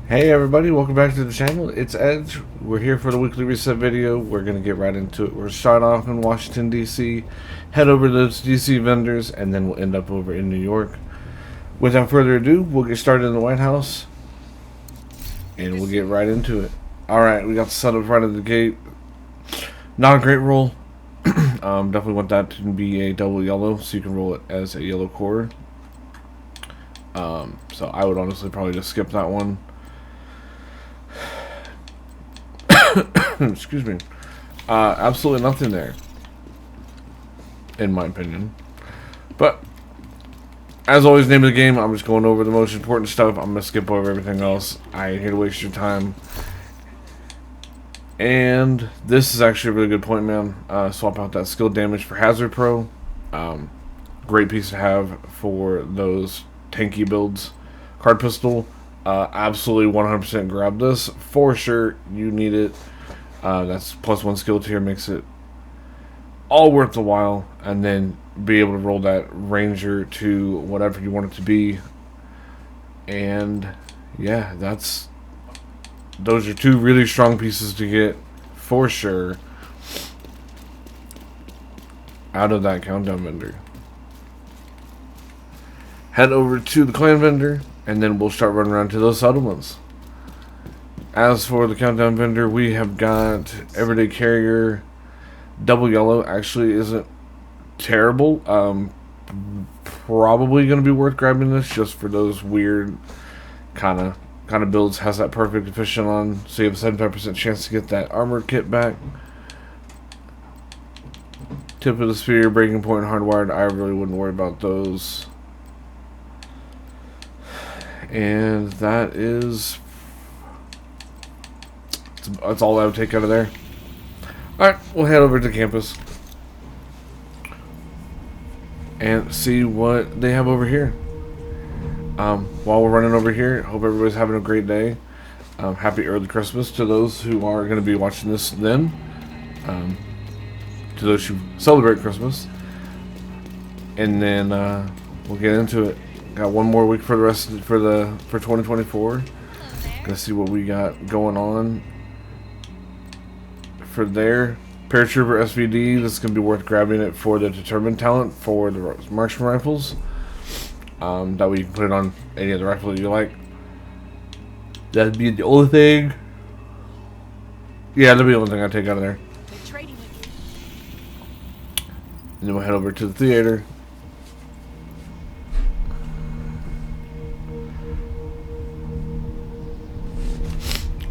Hey everybody, welcome back to the channel. It's Edge. We're here for the weekly reset video. We're going to get right into it. We're starting off in Washington, D.C., head over to those D.C. vendors, and then we'll end up over in New York. Without further ado, we'll get started in the White House, and we'll get right into it. Alright, we got the setup right at the gate. Not a great roll. Definitely want that to be a double yellow, so you can roll it as a yellow core. So I would honestly probably just skip that one. Excuse me. Absolutely nothing there, in my opinion. But as always, name of the game. I'm just going over the most important stuff. I'm gonna skip over everything else. I ain't here to waste your time. And this is actually a really good point, man. Swap out that skill damage for Hazard Pro. Great piece to have for those tanky builds. Card pistol. Absolutely 100% grab this for sure. You need it. That's +1 skill tier, makes it all worth the while, and then be able to roll that ranger to whatever you want it to be. And yeah, those are two really strong pieces to get for sure out of that countdown vendor. Head over to the clan vendor, and then we'll start running around to those settlements. As for the countdown vendor, we have got Everyday Carrier. Double yellow actually isn't terrible. Probably going to be worth grabbing this just for those weird kind of builds. Has that perfect efficient on, so you have a 75% chance to get that armor kit back. Tip of the spear, breaking point, hardwired. I really wouldn't worry about those. And that's all I would take out of there. Alright, we'll head over to campus and see what they have over here. While we're running over here, hope everybody's having a great day. Happy early Christmas to those who are going to be watching this then. To those who celebrate Christmas. And then we'll get into it. Got one more week for the rest for 2024. Gonna see what we got going on. For there, Paratrooper SVD, this is going to be worth grabbing it for the determined talent for the marksman rifles. That way you can put it on any other rifle that you like. That'd be the only thing. Yeah, that'd be the only thing I take out of there. And then we'll head over to the theater.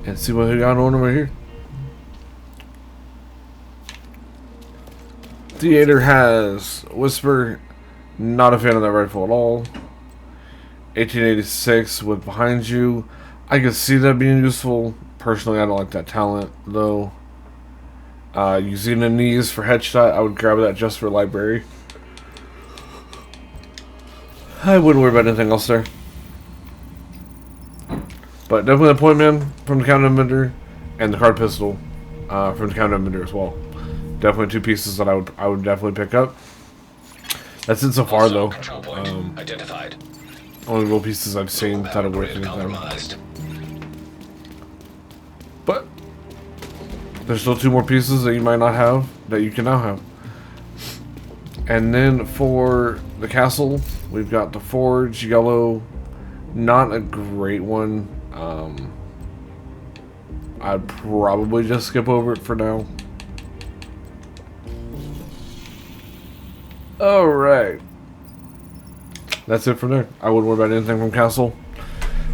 And see what we got on over here. Theater has Whisper, not a fan of that rifle at all. 1886 with Behind You. I could see that being useful. Personally, I don't like that talent though. Using the knees for headshot, I would grab that just for library. I wouldn't worry about anything else there. But definitely the Pointman from the countdown vendor and the card pistol from the countdown vendor as well. Definitely two pieces that I would definitely pick up. That's it so far though. Identified. Only real pieces I've seen that are worth anything. But there's still two more pieces that you might not have that you can now have. And then for the castle, we've got the Forge yellow. Not a great one. I'd probably just skip over it for now. Alright. That's it from there. I wouldn't worry about anything from Castle.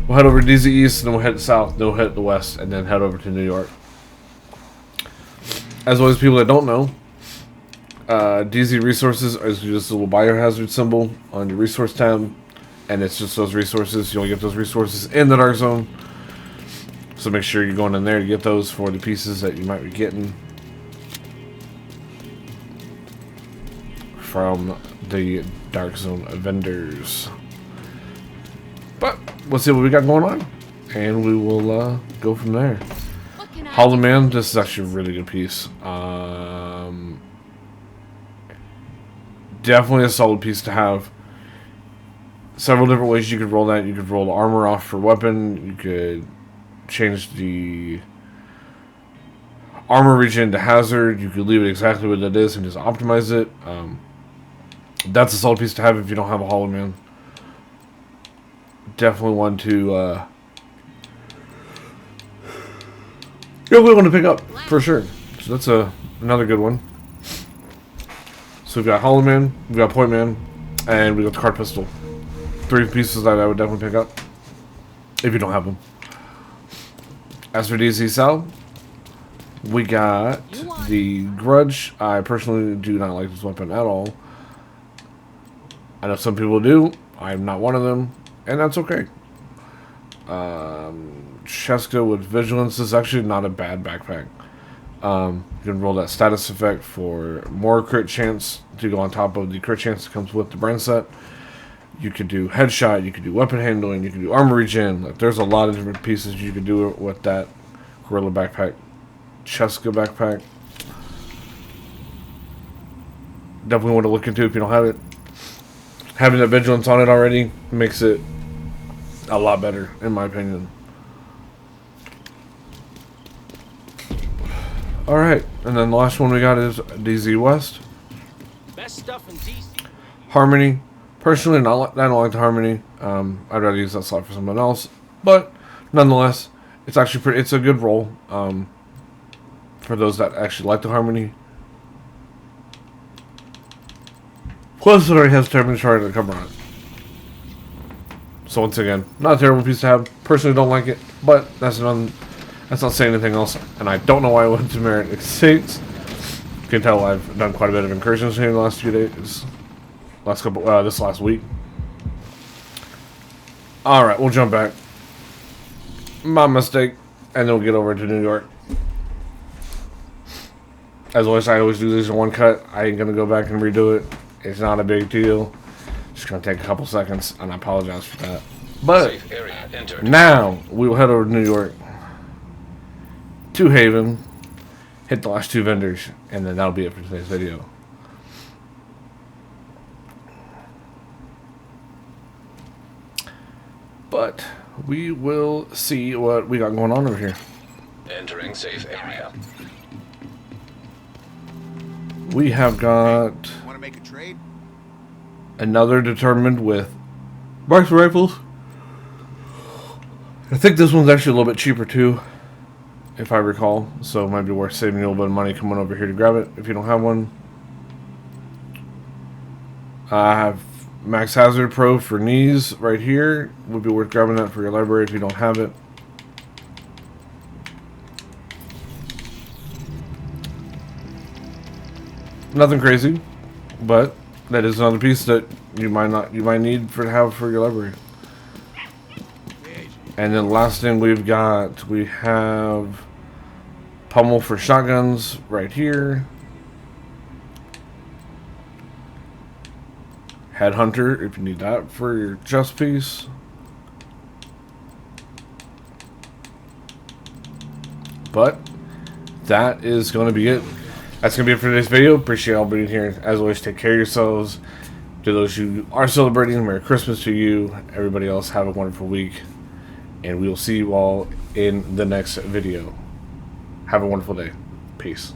We'll head over to DZ East, and then we'll head south, then we'll head to West, and then head over to New York. As always, people that don't know, DZ Resources is just a little biohazard symbol on your resource tab, and it's just those resources. You only get those resources in the Dark Zone. So make sure you're going in there to get those for the pieces that you might be getting from the Dark Zone vendors. But let's see what we got going on, and we will go from there. Hollow Man, this is actually a really good piece. Definitely a solid piece to have. several different ways you could roll that. You could roll the armor off for weapon. You could change the armor regen to hazard. You could leave it exactly what it is and just optimize it. That's a solid piece to have if you don't have a Hollow Man. Definitely one to definitely want to pick up for sure. So that's another good one. So we've got Hollow Man, we've got Pointman, and we got the card pistol. 3 pieces that I would definitely pick up if you don't have them. As for DC Sal, we got the Grudge. I personally do not like this weapon at all. I know some people do. I'm not one of them, and that's okay. Cheska with Vigilance is actually not a bad backpack. You can roll that status effect for more crit chance to go on top of the crit chance that comes with the brand set. You could do headshot, you could do weapon handling, you could do armor regen. Like, there's a lot of different pieces you could do with that Gorilla backpack. Cheska backpack. Definitely want to look into if you don't have it. Having that Vigilance on it already makes it a lot better, in my opinion. Alright, and then the last one we got is DZ West. Best stuff in DC. Harmony. Personally, I don't like the Harmony. I'd rather use that slot for someone else. But, nonetheless, it's actually it's a good roll. For those that actually like the Harmony. Plus, it already has Terminal Charge to cover on it. So once again, not a terrible piece to have. Personally, don't like it, but that's not saying anything else. And I don't know why I went to Merit 6. You can tell I've done quite a bit of incursions here in the last few days. This last week. Alright, we'll jump back. My mistake. And then we'll get over to New York. As always, I always do these in one cut. I ain't gonna go back and redo it. It's not a big deal. Just gonna take a couple seconds, and I apologize for that. But now we will head over to New York, to Haven, hit the last 2 vendors, and then that'll be it for today's video. But we will see what we got going on over here. Entering safe area. We have got Want to make a trade? another determined with Marksman rifles. I think this one's actually a little bit cheaper too, if I recall. So it might be worth saving you a little bit of money coming over here to grab it if you don't have one. I have Max Hazard Pro for knees right here. Would be worth grabbing that for your library if you don't have it. Nothing crazy, but that is another piece that you might need to have for your library. And then last thing we have Pummel for shotguns right here. Headhunter if you need that for your chest piece. But that is going to be it. That's going to be it for today's video. Appreciate y'all being here. As always, take care of yourselves. To those who are celebrating, Merry Christmas to you. Everybody else, have a wonderful week. And we will see you all in the next video. Have a wonderful day. Peace.